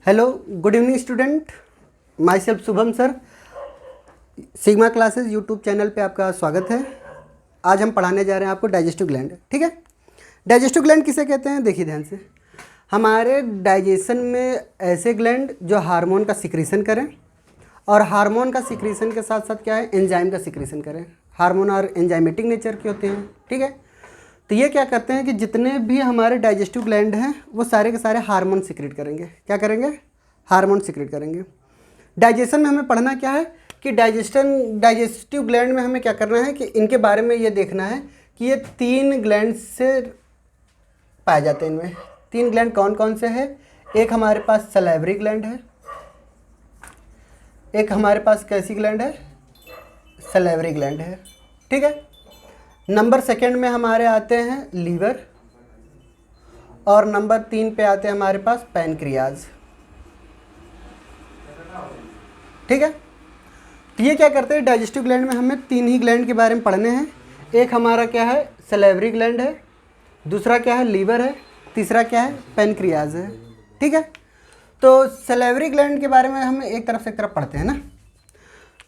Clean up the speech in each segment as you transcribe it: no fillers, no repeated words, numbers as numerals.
Hello, good evening student. My self Shubham sir, sigma classes YouTube channel पे आपका स्वागत है। आज हम पढ़ाने जा रहे हैं आपको डाइजेस्टिव ग्लैंड। ठीक है, डाइजेस्टिव ग्लैंड किसे कहते हैं? देखिए ध्यान से, हमारे डाइजेशन में ऐसे ग्लैंड जो हार्मोन का सिक्रीशन करें और हार्मोन का सिक्रीशन के साथ साथ क्या है, एंजाइम का सिक्रीशन करें। हार्मोन और एंजाइमेटिक नेचर के होते हैं। ठीक है, तो ये क्या करते हैं कि जितने भी हमारे डाइजेस्टिव ग्लैंड हैं वो सारे के सारे हार्मोन सिक्रेट करेंगे। क्या करेंगे? हार्मोन सिक्रेट करेंगे। डाइजेशन में हमें पढ़ना क्या है कि डाइजेस्टिव ग्लैंड में हमें क्या करना है कि इनके बारे में ये देखना है कि ये 3 ग्लैंड से पाए जाते हैं। इनमें 3 ग्लैंड कौन कौन से हैं? एक हमारे पास सलाइवरी ग्लैंड है, एक हमारे पास कैसी ग्लैंड है? सलाइवरी ग्लैंड है। ठीक है, नंबर सेकंड में हमारे आते हैं लीवर और नंबर 3 पे आते हैं हमारे पास पैनक्रियाज। ठीक है, तो ये क्या करते हैं, डाइजेस्टिव ग्लैंड में हमें 3 ही ग्लैंड के बारे में पढ़ने हैं। एक हमारा क्या है, सलाइवरी ग्लैंड है, दूसरा क्या है, लीवर है, तीसरा क्या है, पैनक्रियाज है। ठीक है, तो सलाइवरी ग्लैंड के बारे में हम एक तरफ पढ़ते हैं ना।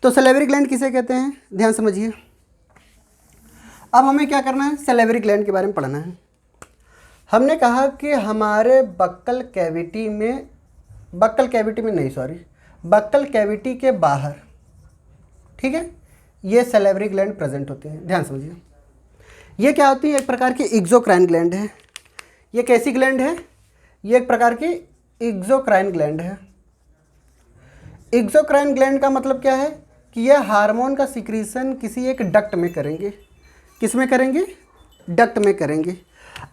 तो सलाइवरी ग्लैंड किसे कहते हैं, ध्यान समझिए। अब हमें क्या करना है, सलाइवरी ग्लैंड के बारे में पढ़ना है। हमने कहा कि हमारे बक्कल कैविटी के बाहर, ठीक है, ये सलाइवरी ग्लैंड प्रेजेंट होती हैं। ध्यान समझिए, ये क्या होती है, एक प्रकार की एक्सोक्राइन ग्लैंड है। ये कैसी ग्लैंड है? ये एक प्रकार की एक्सोक्राइन ग्लैंड है। एक्सोक्राइन ग्लैंड का मतलब क्या है कि ये हार्मोन का सिक्रीशन किसी एक डक्ट में करेंगे। किस में करेंगे? डक्ट में करेंगे।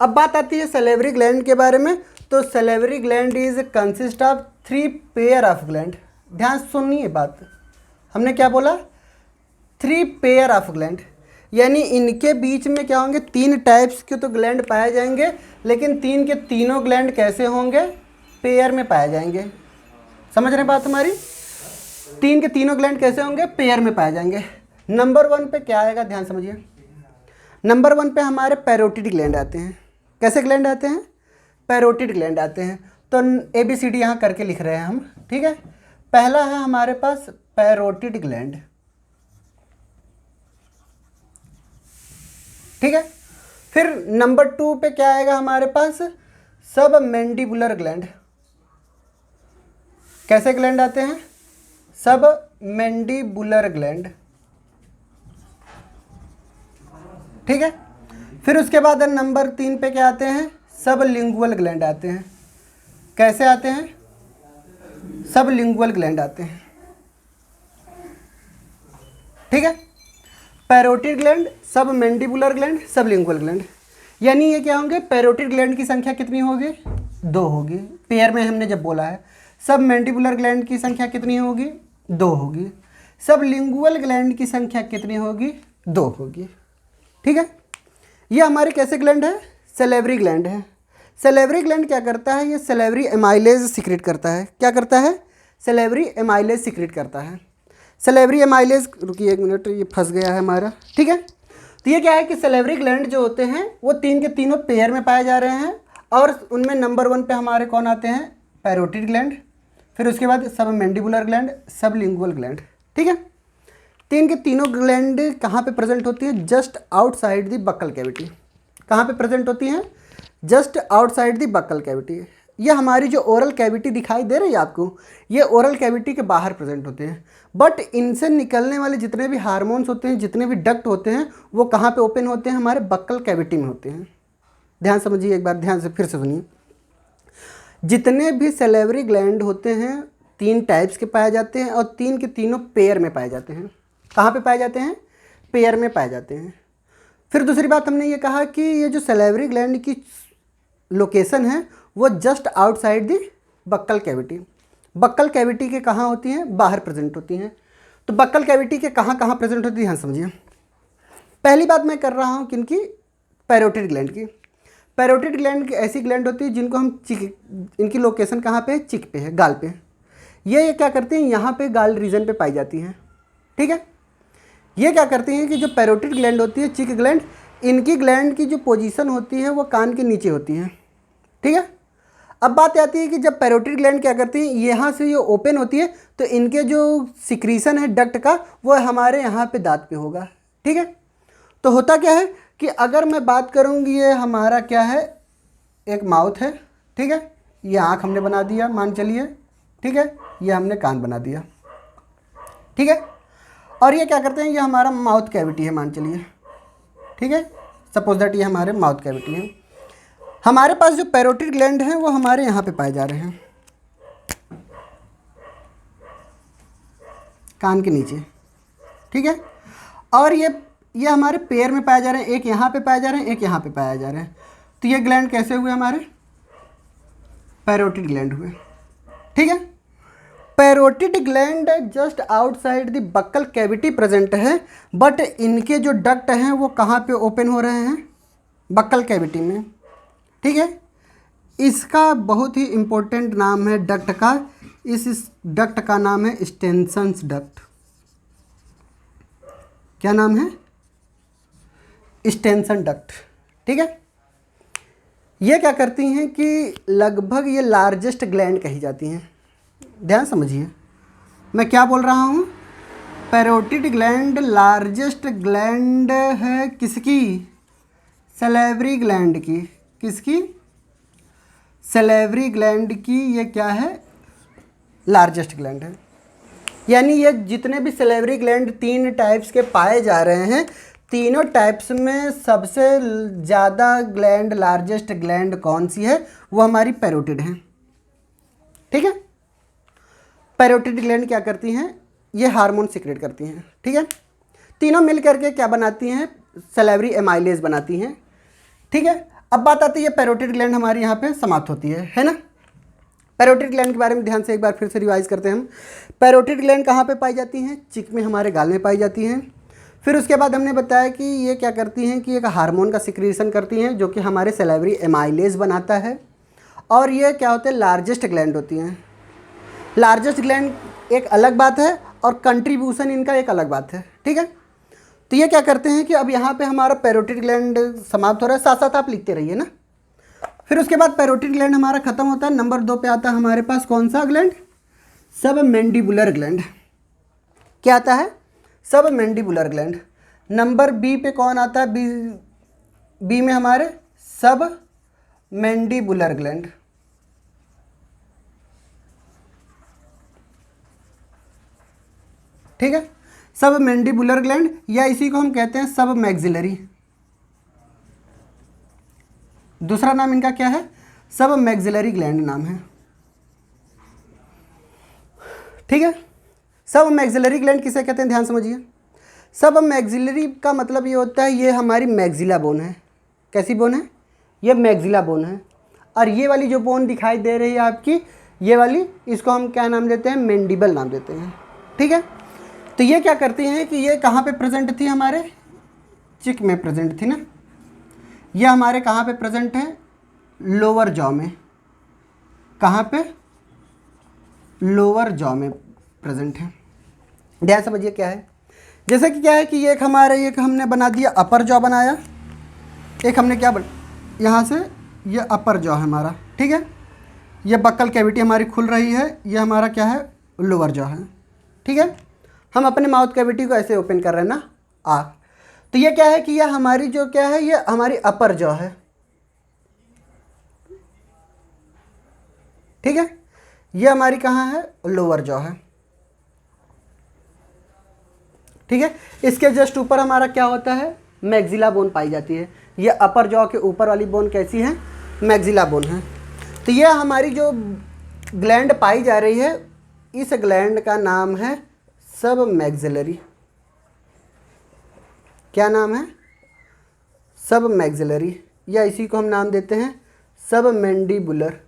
अब बात आती है सलाइवरी ग्लैंड के बारे में। तो salivary gland is consist of 3 pair of gland. ध्यान सुनिए बात, हमने क्या बोला? 3 पेयर ऑफ ग्लैंड, यानी इनके बीच में क्या होंगे, 3 टाइप्स के तो ग्लैंड पाए जाएंगे, लेकिन 3 के तीनों ग्लैंड कैसे होंगे? पेयर में पाए जाएंगे। समझ रहे हैं बात हमारी? 3 के तीनों ग्लैंड कैसे होंगे? पेयर में पाए जाएंगे। नंबर 1 पे क्या आएगा, ध्यान समझिए। नंबर 1 पे हमारे पैरोटिड ग्लैंड आते हैं। कैसे ग्लैंड आते हैं? पैरोटिड ग्लैंड आते हैं। तो ABCD यहाँ करके लिख रहे हैं हम। ठीक है, पहला है हमारे पास पैरोटिड ग्लैंड। ठीक है, फिर नंबर 2 पे क्या आएगा हमारे पास? सब मैंडिबुलर ग्लैंड। कैसे ग्लैंड आते हैं? सब मैंडिबुलर ग्लैंड। ठीक है, फिर उसके बाद नंबर 3 पे क्या आते हैं? सब लिंगुअल ग्लैंड आते हैं। कैसे आते हैं? सब लिंगुअल ग्लैंड आते हैं। ठीक है, पैरोटिड ग्लैंड, सब मैंडिबुलर ग्लैंड, सब लिंगुअल ग्लैंड, यानी ये क्या होंगे? पैरोटिड ग्लैंड की संख्या कितनी होगी? 2 होगी। पेयर में हमने जब बोला है। सब मैंडिबुलर ग्लैंड की संख्या कितनी होगी? 2 होगी। सब लिंगुअल ग्लैंड की संख्या कितनी होगी? 2 होगी। ठीक है, ये हमारे कैसे ग्लैंड है? सलाइवरी ग्लैंड है। सलाइवरी ग्लैंड क्या करता है? ये सलाइवरी एमाइलेज सिक्रेट करता है। क्या करता है? सलाइवरी एमाइलेज सिक्रेट करता है। सलाइवरी एमाइलेज, रुकिए 1 मिनट, ये फंस गया है हमारा। ठीक है, तो ये क्या है कि सलाइवरी ग्लैंड जो होते हैं वो 3 के तीनों पेयर में पाए जा रहे हैं, और उनमें नंबर 1 पे हमारे कौन आते हैं? पैरोटिड ग्लैंड, फिर उसके बाद सब मैंडिबुलर ग्लैंड, सब लिंगुअल ग्लैंड। ठीक है, 3 के तीनों ग्लैंड कहाँ पे प्रेजेंट होती है? Just outside the buccal cavity. कहाँ पे प्रेजेंट होती हैं? Just outside the buccal cavity. ये हमारी जो ओरल कैविटी दिखाई दे रही है आपको, ये ओरल कैविटी के बाहर प्रेजेंट होते हैं। बट इनसे निकलने वाले जितने भी हार्मोन्स होते हैं, जितने भी डक्ट होते हैं, वो कहाँ पे ओपन होते हैं? हमारे बक्कल कैविटी में होते हैं। ध्यान समझिए, एक बार ध्यान से फिर से सुनिए। जितने भी सलाइवरी ग्लैंड होते हैं 3 टाइप्स के पाए जाते हैं, और 3 के तीनों पेयर में पाए जाते हैं। कहाँ पे पाए जाते हैं? पेयर में पाए जाते हैं। फिर दूसरी बात हमने ये कहा कि ये जो सलाइवरी ग्लैंड की लोकेशन है वो just outside the buccal cavity. Buccal cavity के कहाँ होती हैं? बाहर प्रेजेंट होती हैं। तो बक्कल कैविटी के कहाँ कहाँ प्रेजेंट होती है, ध्यान समझिए। पहली बात मैं कर रहा हूँ किनकी? पैरोटिड ग्लैंड की। पैरोटिड ग्लैंड ऐसी ग्लैंड होती है जिनको हम चिक, इनकी लोकेशन कहाँ पे है? चिक पे है, गाल पे। ये क्या करते हैं? यहाँ पे गाल रीजन पे पाई जाती हैं। ठीक है, ये क्या करती हैं कि जो पैरोटिड ग्लैंड होती है, चिक ग्लैंड, इनकी ग्लैंड की जो पोजीशन होती है वो कान के नीचे होती है। ठीक है, अब बात आती है कि जब पैरोटिड ग्लैंड क्या करती है, यहाँ से ये ओपन होती है तो इनके जो सिक्रीशन है डक्ट का वो हमारे यहाँ पे दांत पे होगा। ठीक है, तो होता क्या है कि अगर मैं बात करूँगी, ये हमारा क्या है, एक माउथ है। ठीक है, ये आँख हमने बना दिया मान चलिए। ठीक है, ये हमने कान बना दिया। ठीक है, और ये क्या करते हैं, ये हमारा माउथ कैविटी है मान चलिए। ठीक है, सपोज दैट ये हमारे माउथ कैविटी है। हमारे पास जो पैरोटिड ग्लैंड हैं वो हमारे यहाँ पे पाए जा रहे हैं, कान के नीचे। ठीक है, और ये हमारे पैर में पाए जा रहे हैं, एक यहाँ पे पाए जा रहे हैं, एक यहाँ पे पाया जा रहे हैं। तो ये ग्लैंड कैसे हुए, हमारे पैरोटिड ग्लैंड हुए। ठीक है, parotid gland just outside the buccal cavity present है, बट इनके जो डक्ट हैं वो कहाँ पे ओपन हो रहे हैं, बक्कल कैविटी में। ठीक है, इसका बहुत ही इम्पोर्टेंट नाम है डक्ट का, इस डक्ट का नाम है स्टेनसन्स डक्ट। क्या नाम है, स्टेनसन डक्ट। ठीक है, ये क्या करती हैं कि लगभग ये लार्जेस्ट ग्लैंड कही जाती हैं। ध्यान समझिए मैं क्या बोल रहा हूँ, पैरोटिड ग्लैंड लार्जेस्ट ग्लैंड है किसकी, सलेवरी ग्लैंड की। किसकी, सलेवरी ग्लैंड की। ये क्या है, लार्जेस्ट ग्लैंड है। यानी ये जितने भी सलेवरी ग्लैंड 3 टाइप्स के पाए जा रहे हैं, तीनों टाइप्स में सबसे ज़्यादा ग्लैंड, लार्जेस्ट ग्लैंड कौन सी है, वो हमारी पैरोटिड है। ठीक है, पैरोटिड ग्लैंड क्या करती हैं, ये हार्मोन सिक्रेट करती हैं। ठीक है, तीनों मिल करके क्या बनाती हैं, सलेवरी एमाइलेज बनाती हैं। ठीक है, अब बात आती है पैरोटिड ग्लैंड हमारी यहाँ पे समाप्त होती है ना। पैरोटिड ग्लैंड के बारे में ध्यान से एक बार फिर से रिवाइज करते हैं हम। पैरोटिड ग्लैंड कहाँ पे पाई जाती हैं, चिक में, हमारे गाल में पाई जाती हैं। फिर उसके बाद हमने बताया कि ये क्या करती हैं कि एक हार्मोन का सिक्रीशन करती हैं जो कि हमारे सलेवरी एमाइलेज बनाता है। और ये क्या होते हैं, लार्जेस्ट ग्लैंड होती हैं। लार्जेस्ट ग्लैंड एक अलग बात है और कंट्रीब्यूशन इनका एक अलग बात है। ठीक है, तो ये क्या करते हैं कि अब यहाँ पे हमारा पैरोटिड ग्लैंड समाप्त हो रहा है, साथ साथ आप लिखते रहिए ना। फिर उसके बाद पैरोटिड ग्लैंड हमारा खत्म होता है, नंबर 2 पे आता है हमारे पास कौन सा ग्लैंड, सब मैंडिबुलर ग्लैंड। क्या आता है, सब मैंडिबुलर ग्लैंड। नंबर बी पे कौन आता है, बी में हमारे सब मैंडिबुलर ग्लैंड। ठीक है, सब मैंडिबुलर ग्लैंड, या इसी को हम कहते हैं सब मैक्सिलरी। दूसरा नाम इनका क्या है, सब मैक्सिलरी ग्लैंड नाम है। ठीक है, सब मैक्सिलरी ग्लैंड किसे कहते हैं, ध्यान समझिए। सब मैक्सिलरी का मतलब ये होता है, ये हमारी मैक्सिला बोन है। कैसी बोन है, ये मैक्सिला बोन है। और ये वाली जो बोन दिखाई दे रही है आपकी, ये वाली, इसको हम क्या नाम देते हैं, मैंडिबल नाम देते हैं। ठीक है, तो ये क्या करती हैं कि ये कहाँ पे प्रेजेंट थी, हमारे चिक में प्रेजेंट थी ना। ये हमारे कहाँ पे प्रेजेंट है, लोअर जॉ में। कहाँ पे, लोअर जॉ में प्रेजेंट है। ध्यान समझिए क्या है, जैसे कि क्या है कि ये एक हमारे, एक हमने बना दिया अपर जॉ बनाया, एक हमने क्या यहाँ से, ये अपर जॉ है हमारा। ठीक है, ये बक्कल कैविटी हमारी खुल रही है, ये हमारा क्या है, लोअर जॉ है। ठीक है, हम अपने माउथ कैविटी को ऐसे ओपन कर रहे हैं ना, तो ये क्या है कि ये हमारी जो क्या है, ये हमारी अपर जॉ है। ठीक है, ये हमारी कहाँ है, लोअर जॉ है। ठीक है, इसके जस्ट ऊपर हमारा क्या होता है, मैक्सिला बोन पाई जाती है। ये अपर जॉ के ऊपर वाली बोन कैसी है, मैक्सिला बोन है। तो ये हमारी जो ग्लैंड पाई जा रही है, इस ग्लैंड का नाम है सब मैक्सिलरी। क्या नाम है, सब मैक्सिलरी, या इसी को हम नाम देते हैं सब मैंडिबुलर।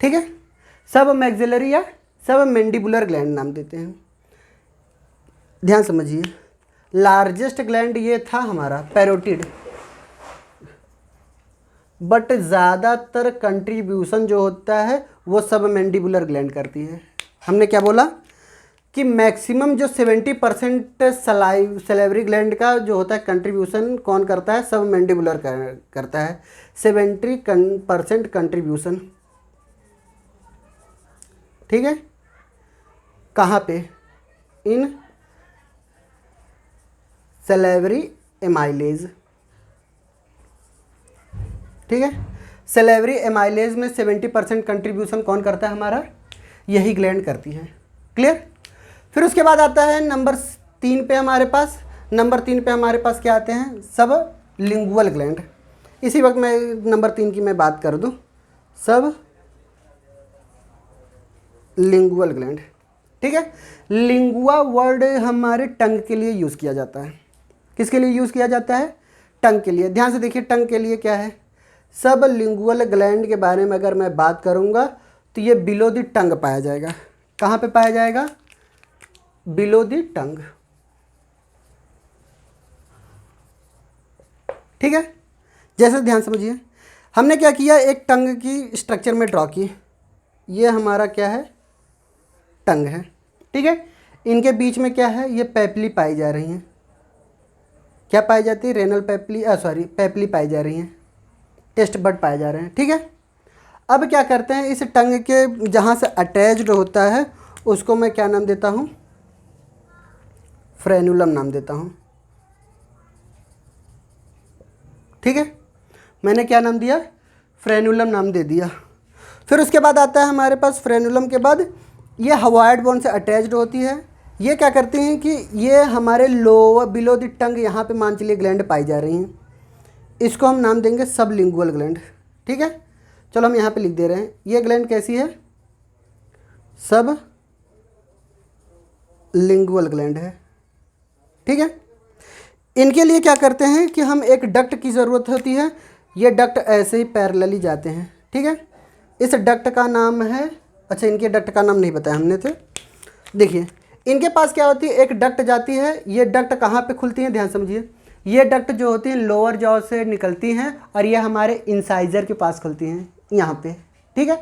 ठीक है, सब मैक्सिलरी या सब मैंडिबुलर ग्लैंड नाम देते हैं। ध्यान समझिए, लार्जेस्ट ग्लैंड ये था हमारा पैरोटिड, बट ज़्यादातर कंट्रीब्यूशन जो होता है वो सब मैंडिबुलर ग्लैंड करती है। हमने क्या बोला, कि मैक्सिमम जो 70% सलाइवरी ग्लैंड का जो होता है कंट्रीब्यूशन कौन करता है, सब मैंडिबुलर करता है, 70% कंट्रीब्यूशन। ठीक है, कहाँ पे, इन सलाइवरी एमाइलेज। ठीक है, सलाइवरी एमाइलेज में 70% कंट्रीब्यूशन कौन करता है, हमारा यही ग्लैंड करती है। क्लियर। फिर उसके बाद आता है नंबर 3 पे हमारे पास, नंबर 3 पे हमारे पास क्या आते हैं, सब लिंगुअल ग्लैंड। इसी वक्त मैं नंबर 3 की मैं बात कर दूं, सब लिंगुअल ग्लैंड। ठीक है, लिंगुआ वर्ड हमारे टंग के लिए यूज़ किया जाता है। किसके लिए यूज़ किया जाता है, टंग के लिए। ध्यान से देखिए, टंग के लिए क्या है, सब लिंगुअल ग्लैंड के बारे में अगर मैं बात करूँगा तो ये बिलो द टंग पाया जाएगा। कहाँ पे पाया जाएगा, बिलो द टंग। ठीक है, जैसे ध्यान समझिए, हमने क्या किया, एक टंग की स्ट्रक्चर में ड्रॉ की, ये हमारा क्या है, टंग है। ठीक है, इनके बीच में क्या है, ये पैपली पाई जा रही हैं। क्या पाई जाती है, रेनल पैपली, पैपली पाई जा रही हैं, टेस्ट बड पाए जा रहे हैं। ठीक है, अब क्या करते हैं, इस टंग के जहाँ से अटैच्ड होता है उसको मैं क्या नाम देता हूँ, फ्रेनुलम नाम देता हूँ। ठीक है, मैंने क्या नाम दिया, फ्रेनुलम नाम दे दिया। फिर उसके बाद आता है हमारे पास, फ्रेनुलम के बाद ये हवाइड बोन से अटैच्ड होती है। ये क्या करती हैं कि ये हमारे लोअर बिलो द टंग यहाँ पे मान चलिए ग्लैंड पाई जा रही हैं, इसको हम नाम देंगे सबलिंगुअल ग्लैंड। ठीक है, चलो हम यहाँ पे लिख दे रहे हैं, ये ग्लैंड कैसी है, सब लिंगुअल ग्लैंड है। ठीक है, इनके लिए क्या करते हैं कि हम एक डक्ट की ज़रूरत होती है, ये डक्ट ऐसे ही पैरेलली जाते हैं। ठीक है, इस डक्ट का नाम है, अच्छा इनके डक्ट का नाम नहीं बताया हमने थे। देखिए इनके पास क्या होती है, एक डक्ट जाती है, ये डक्ट कहाँ पे खुलती है, ध्यान समझिए, ये डक्ट जो होती हैं लोअर जॉ से निकलती हैं और ये हमारे इंसाइजर के पास खुलती हैं, यहाँ पे। ठीक है,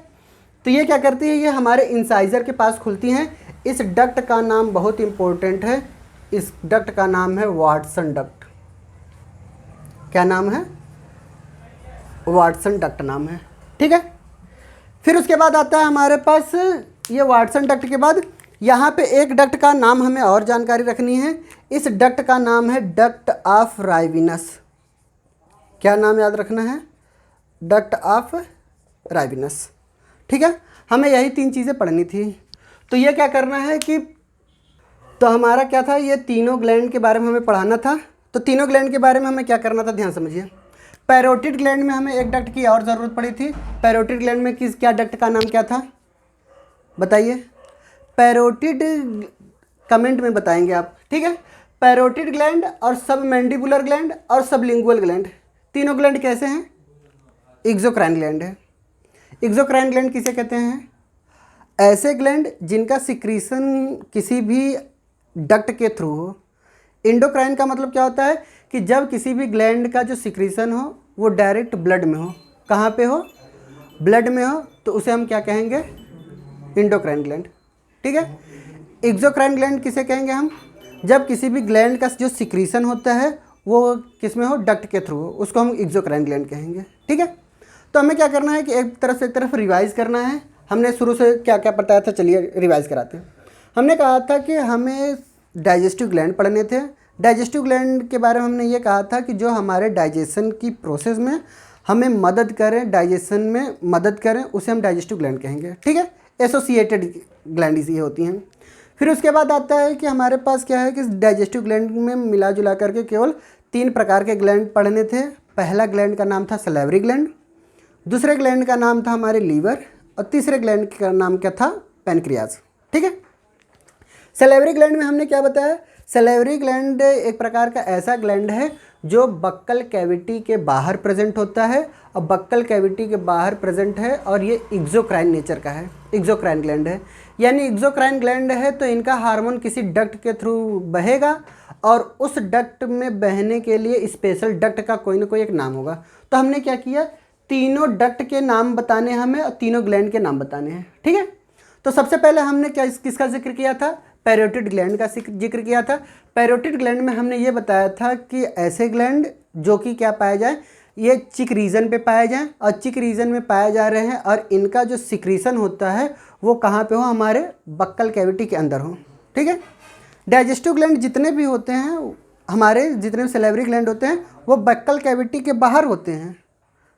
तो ये क्या करती है, ये हमारे इंसाइजर के पास खुलती हैं। इस डक्ट का नाम बहुत इंपॉर्टेंट है, इस डक्ट का नाम है वाटसन डक्ट। क्या नाम है, वाटसन डक्ट नाम है। ठीक है, फिर उसके बाद आता है हमारे पास, ये वाटसन डक्ट के बाद यहाँ पे एक डक्ट का नाम हमें और जानकारी रखनी है, इस डक्ट का नाम है डक्ट ऑफ राइविनस। क्या नाम याद रखना है, डक्ट ऑफ राइविनस। ठीक है, हमें यही 3 चीज़ें पढ़नी थी। तो ये क्या करना है कि, तो हमारा क्या था, ये तीनों ग्लैंड के बारे में हमें पढ़ाना था। तो तीनों ग्लैंड के बारे में हमें क्या करना था, ध्यान समझिए। पैरोटिड ग्लैंड में हमें एक डक्ट की और ज़रूरत पड़ी थी। पैरोटिड ग्लैंड में क्या डक्ट का नाम क्या था, बताइए। पैरोटिड कमेंट में बताएंगे आप। ठीक है, पैरोटिड ग्लैंड और सब मैंडिबुलर ग्लैंड और सब लिंगुअल ग्लैंड, तीनों ग्लैंड कैसे हैं, एक्सोक्राइन ग्लैंड है। एक्सोक्राइन ग्लैंड किसे कहते हैं, ऐसे ग्लैंड जिनका सिक्रीशन किसी भी डक्ट के थ्रू हो। इंडोक्राइन का मतलब क्या होता है कि जब किसी भी ग्लैंड का जो सिक्रीशन हो वो डायरेक्ट ब्लड में हो। कहाँ पे हो, ब्लड में हो, तो उसे हम क्या कहेंगे, इंडोक्राइन ग्लैंड। ठीक है, एक्सोक्राइन ग्लैंड किसे कहेंगे हम, जब किसी भी ग्लैंड का जो सिक्रीशन होता है वो किस में हो, डक्ट के थ्रू हो, उसको हम एक्सोक्राइन ग्लैंड कहेंगे। ठीक है, तो हमें क्या करना है कि एक तरफ रिवाइज़ करना है। हमने शुरू से क्या क्या बताया था, चलिए रिवाइज़ कराते हैं। हमने कहा था कि हमें डाइजेस्टिव ग्लैंड पढ़ने थे। डाइजेस्टिव ग्लैंड के बारे में हमने ये कहा था कि जो हमारे डाइजेशन की प्रोसेस में हमें मदद करें, डाइजेशन में मदद करें, उसे हम डाइजेस्टिव ग्लैंड कहेंगे। ठीक है, एसोसिएटेड ग्लैंड ये होती हैं। फिर उसके बाद आता है कि हमारे पास क्या है कि डाइजेस्टिव ग्लैंड में मिला जुला करके केवल 3 प्रकार के ग्लैंड पढ़ने थे। पहला ग्लैंड का नाम था सलाइवरी ग्लैंड, दूसरे ग्लैंड का नाम था हमारे लीवर, और तीसरे ग्लैंड का नाम क्या था, पैनक्रियाज। ठीक है, सलाइवरी ग्लैंड में हमने क्या बताया, सलाइवरी ग्लैंड एक प्रकार का ऐसा ग्लैंड है जो बक्कल कैविटी के बाहर प्रेजेंट होता है, और बक्कल कैविटी के बाहर प्रेजेंट है, और ये एक्सोक्राइन नेचर का है, एक्सोक्राइन ग्लैंड है। यानी एक्सोक्राइन ग्लैंड है तो इनका हार्मोन किसी डक्ट के थ्रू बहेगा, और उस डक्ट में बहने के लिए स्पेशल डक्ट का कोई ना कोई एक नाम होगा। तो हमने क्या किया, तीनों डक्ट के नाम बताने हमें और तीनों ग्लैंड के नाम बताने हैं। ठीक है, तो सबसे पहले हमने क्या किसका जिक्र किया था, पैरोटिड ग्लैंड का जिक्र किया था। पैरोटिड ग्लैंड में हमने ये बताया था कि ऐसे ग्लैंड जो कि क्या पाए जाए, ये चिक रीजन पे पाए जाएं और चिक रीजन में पाए जा रहे हैं और इनका जो सिक्रीशन होता है वो कहाँ पे हो, हमारे बक्कल कैविटी के अंदर हो। ठीक है। डाइजेस्टिव ग्लैंड जितने भी होते हैं, हमारे जितने भी सैलिवरी ग्लैंड होते हैं वो बक्कल कैविटी के बाहर होते हैं,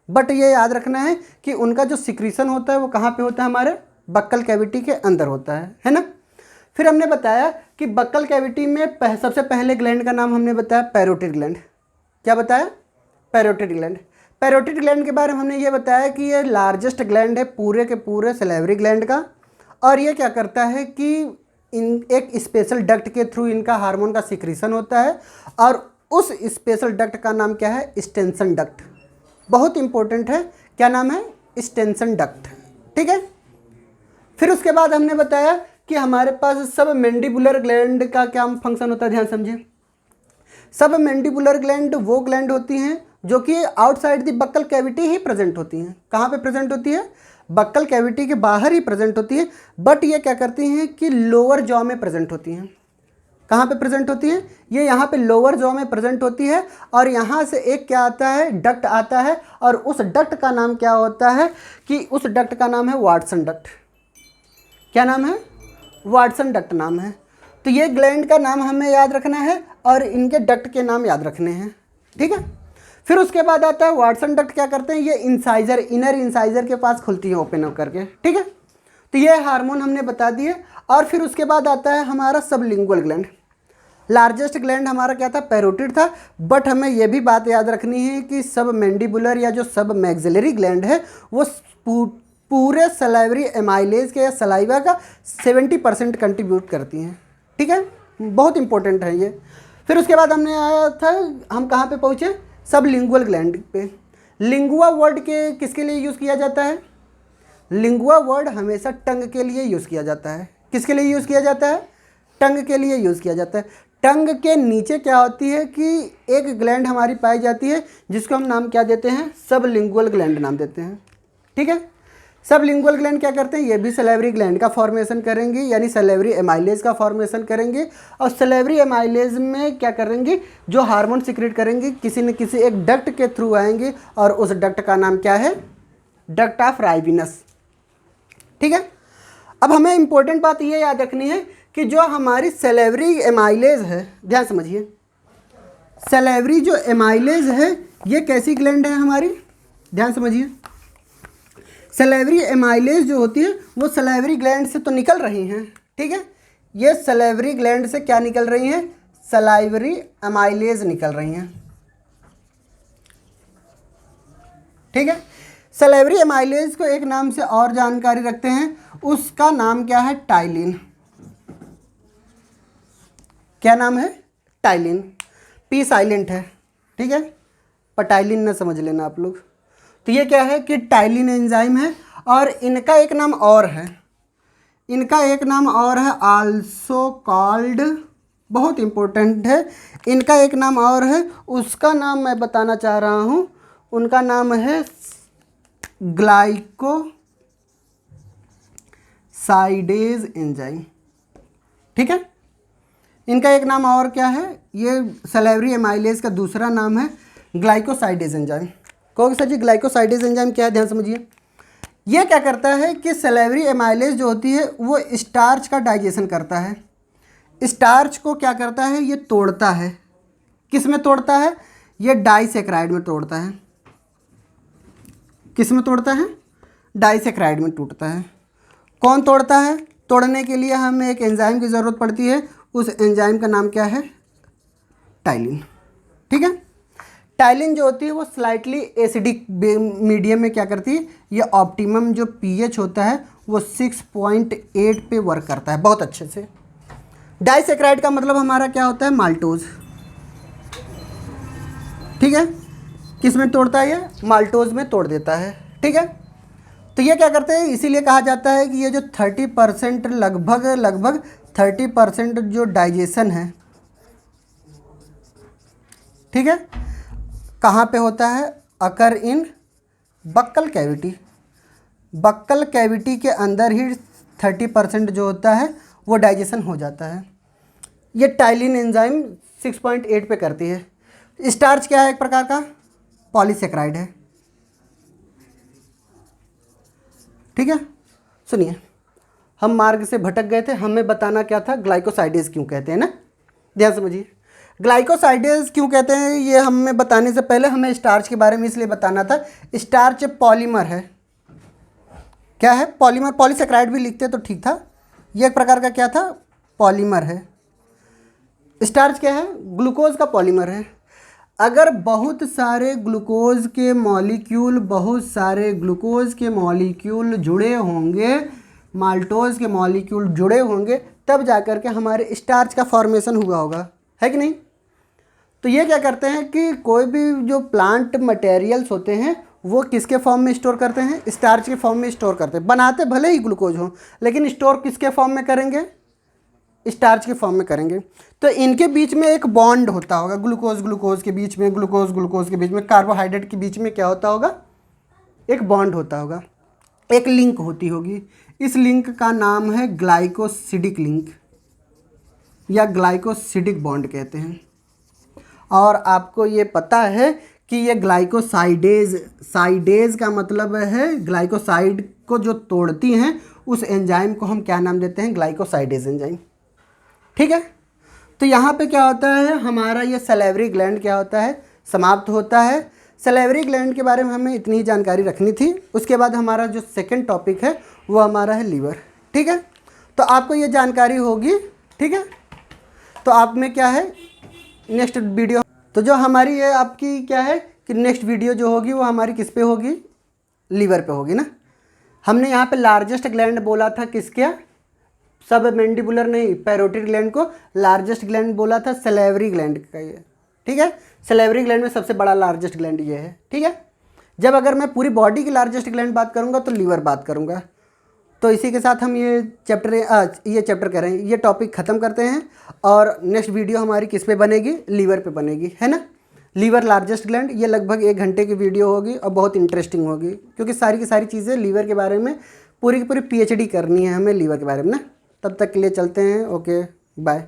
बट ये याद रखना है कि उनका जो सिक्रीशन होता है वो कहाँ पे होता है, हमारे बक्कल कैविटी के अंदर होता है ना। फिर हमने बताया कि बक्कल कैविटी में सबसे पहले ग्लैंड का नाम हमने बताया पैरोटिड ग्लैंड। क्या बताया? Parotid gland. पैरोटिड ग्लैंड के बारे में हमने ये बताया कि ये लार्जेस्ट ग्लैंड है पूरे के पूरे सैलिवरी ग्लैंड का, और ये क्या करता है कि एक स्पेशल डक्ट के थ्रू इनका हार्मोन का सिक्रीशन होता है, और उस स्पेशल डक्ट का नाम क्या है? Stensen duct. बहुत इंपॉर्टेंट है, क्या नाम है? Stensen duct. ठीक है। फिर उसके बाद हमने बताया कि हमारे पास सब मैंडिबुलर ग्लैंड का क्या फंक्शन होता है, ध्यान समझिए। सब मैंडिबुलर ग्लैंड वो ग्लैंड होती हैं जो कि outside the buccal cavity he present होती हैं। कहाँ पे प्रेजेंट होती है? बक्कल कैविटी के बाहर ही प्रेजेंट होती है, बट ये क्या करती हैं कि लोअर जॉ में प्रेजेंट होती हैं। कहाँ पे प्रेजेंट होती है? ये यहाँ पे लोअर जॉ में प्रेजेंट होती है, और यहाँ से एक क्या आता है? डक्ट आता है, और उस डक्ट का नाम क्या होता है कि उस डक्ट का नाम है वाटसन डक्ट। क्या नाम है? वाटसन डक्ट नाम है। तो ये ग्लैंड का नाम हमें याद रखना है और इनके डक्ट के नाम याद रखने हैं। ठीक है। फिर उसके बाद आता है वाटसन डक्ट। क्या करते हैं? ये इंसाइजर, इनर इंसाइजर के पास खुलती है ओपन होकर के। ठीक है। तो ये हार्मोन हमने बता दिए। और फिर उसके बाद आता है हमारा सबलिंगुअल ग्लैंड। लार्जेस्ट ग्लैंड हमारा क्या था? पैरोटिड था, बट हमें यह भी बात याद रखनी है कि सब मैंडिबुलर या जो सब मैक्सिलरी ग्लैंड है वो पूरे सलाइवरी एमाइलेज के या सलाइवा का 70% कंट्रीब्यूट करती हैं। ठीक है। बहुत इंपॉर्टेंट है ये। फिर उसके बाद हमने आया था, हम कहाँ पे पहुँचे? सब लिंगुअल ग्लैंड पे। लिंगुआ वर्ड के किसके लिए यूज़ किया जाता है? लिंगुआ वर्ड हमेशा टंग के लिए यूज़ किया जाता है। किसके लिए यूज़ किया जाता है? टंग के लिए यूज़ किया जाता है। टंग के नीचे क्या होती है कि एक ग्लैंड हमारी पाई जाती है जिसको हम नाम क्या देते हैं? सब लिंगुअल ग्लैंड नाम देते हैं। ठीक है। सब लिंगुअल ग्लैंड क्या करते हैं? ये भी सैलिवरी ग्लैंड का फॉर्मेशन करेंगे, यानी सैलिवरी एमाइलेज का फॉर्मेशन करेंगे, और सैलिवरी एमाइलेज में क्या करेंगे? जो हार्मोन सिक्रेट करेंगे किसी न किसी एक डक्ट के थ्रू आएंगे, और उस डक्ट का नाम क्या है? Duct of Rivinus. ठीक है। अब हमें इंपॉर्टेंट बात ये याद रखनी है कि जो हमारी सैलिवरी एमाइलेज है, ध्यान समझिए, सैलिवरी जो एमाइलेज है ये कैसी ग्लैंड है हमारी? ध्यान समझिए। सैलिवरी एमाइलेज जो होती है वो सैलिवरी ग्लैंड से तो निकल रही हैं। ठीक है। ये सैलिवरी ग्लैंड से क्या निकल रही हैं? सैलिवरी एमाइलेज निकल रही हैं। ठीक है। सैलिवरी एमाइलेज को एक नाम से और जानकारी रखते हैं, उसका नाम क्या है? टाइलिन। क्या नाम है? टाइलिन। पी साइलेंट है। ठीक है। पर टाइलिन ना समझ लेना आप लोग। तो ये क्या है कि टाइलिन एंजाइम है, और इनका एक नाम और है, इनका एक नाम और है आल्सो कॉल्ड, बहुत इंपॉर्टेंट है, इनका एक नाम और है, उसका नाम मैं बताना चाह रहा हूँ, उनका नाम है ग्लाइकोसाइडेज एंजाइम। ठीक है। इनका एक नाम और क्या है? ये सैलिवरी एमाइलेज का दूसरा नाम है ग्लाइकोसाइडेज एंजाइम। कहोगे सर जी ग्लाइकोसाइडेज एंजाइम क्या है? ध्यान समझिए। ये क्या करता है कि सैलिवरी एमाइलेज जो होती है वो स्टार्च का डाइजेशन करता है। स्टार्च को क्या करता है? ये तोड़ता है। किस में तोड़ता है? ये डाइसैकेराइड में तोड़ता है। किस में तोड़ता है? डाइसैकेराइड में टूटता है। कौन तोड़ता है? तोड़ने के लिए हमें एक एंजाइम की ज़रूरत पड़ती है, उस एंजाइम का नाम क्या है? टाइलिन। ठीक है। टाइलिन जो होती है वो स्लाइटली एसिडिक मीडियम में क्या करती है? ये ऑप्टिमम जो पीएच होता है वो 6.8 पे वर्क करता है बहुत अच्छे से। डाइसैकेराइड का मतलब हमारा क्या होता है? माल्टोज। ठीक है। किस में तोड़ता है? ये माल्टोज में तोड़ देता है। ठीक है। तो ये क्या करते हैं? इसीलिए कहा जाता है कि ये जो 30% लगभग 30% जो डाइजेशन है, ठीक है, कहाँ पे होता है? अकर इन बक्कल कैविटी। बक्कल कैविटी के अंदर ही 30% जो होता है वो डाइजेशन हो जाता है। ये टाइलिन एंजाइम 6.8 पे करती है। स्टार्च क्या है? एक प्रकार का पॉलीसेक्राइड है। ठीक है, सुनिए, हम मार्ग से भटक गए थे, हमें बताना क्या था, ग्लाइकोसाइडेज क्यों कहते हैं ना, ध्यान समझिए। ग्लाइकोसाइडेज क्यों कहते हैं ये हमें बताने से पहले हमें स्टार्च के बारे में इसलिए बताना था। स्टार्च पॉलीमर है। क्या है? पॉलीमर। पॉलीसेक्राइड भी लिखते तो ठीक था, ये एक प्रकार का क्या था? पॉलीमर है। स्टार्च क्या है? ग्लूकोज का पॉलीमर है। अगर बहुत सारे ग्लूकोज के मॉलिक्यूल जुड़े होंगे, माल्टोज के मॉलिक्यूल जुड़े होंगे, तब जाकर के हमारे स्टार्च का फॉर्मेशन हुआ होगा, है कि नहीं? तो ये क्या करते हैं कि कोई भी जो प्लांट मटेरियल्स होते हैं वो किसके फॉर्म में स्टोर करते हैं? स्टार्च के फॉर्म में स्टोर करते हैं। बनाते भले ही ग्लूकोज हो, लेकिन स्टोर किसके फॉर्म में करेंगे? स्टार्च के फॉर्म में करेंगे। तो इनके बीच में एक बॉन्ड होता होगा, ग्लूकोज के बीच में, ग्लूकोज के बीच में, कार्बोहाइड्रेट के बीच में क्या होता होगा? एक बॉन्ड होता होगा, एक लिंक होती होगी। इस लिंक का नाम है ग्लाइकोसिडिक लिंक या ग्लाइकोसिडिक बॉन्ड कहते हैं। और आपको ये पता है कि ये साइडेज का मतलब है ग्लाइकोसाइड को जो तोड़ती हैं उस एंजाइम को हम क्या नाम देते हैं? Glycosidase enzyme. ठीक है, तो यहाँ पे क्या होता है, हमारा ये सलेवरी ग्लैंड क्या होता है? समाप्त होता है। सलेवरी ग्लैंड के बारे में हमें इतनी ही जानकारी रखनी थी। उसके बाद हमारा जो सेकंड टॉपिक है वो हमारा है लीवर। ठीक है, तो आपको ये जानकारी होगी। ठीक है, तो आप में क्या है, नेक्स्ट वीडियो, तो जो हमारी ये आपकी क्या है कि नेक्स्ट वीडियो जो होगी वो हमारी किस पे होगी? लीवर पे होगी ना। हमने यहाँ पे लार्जेस्ट ग्लैंड बोला था किसके? सब मैंडिबुलर नहीं, पैरोटिड ग्लैंड को लार्जेस्ट ग्लैंड बोला था, सलेवरी ग्लैंड का ये। ठीक है, सलेवरी ग्लैंड में सबसे बड़ा लार्जेस्ट ग्लैंड ये है। ठीक है, जब अगर मैं पूरी बॉडी की लार्जेस्ट ग्लैंड बात करूँगा तो लीवर बात करूँगा। तो इसी के साथ हम ये चैप्टर कह रहे हैं, ये टॉपिक ख़त्म करते हैं। और नेक्स्ट वीडियो हमारी किस पे बनेगी? लीवर पे बनेगी, है ना। लीवर लार्जेस्ट ग्लैंड, ये लगभग 1 घंटे की वीडियो होगी और बहुत इंटरेस्टिंग होगी, क्योंकि सारी की सारी चीज़ें लीवर के बारे में पूरी की पूरी PhD करनी है हमें लीवर के बारे में ना। तब तक के लिए चलते हैं, ओके बाय।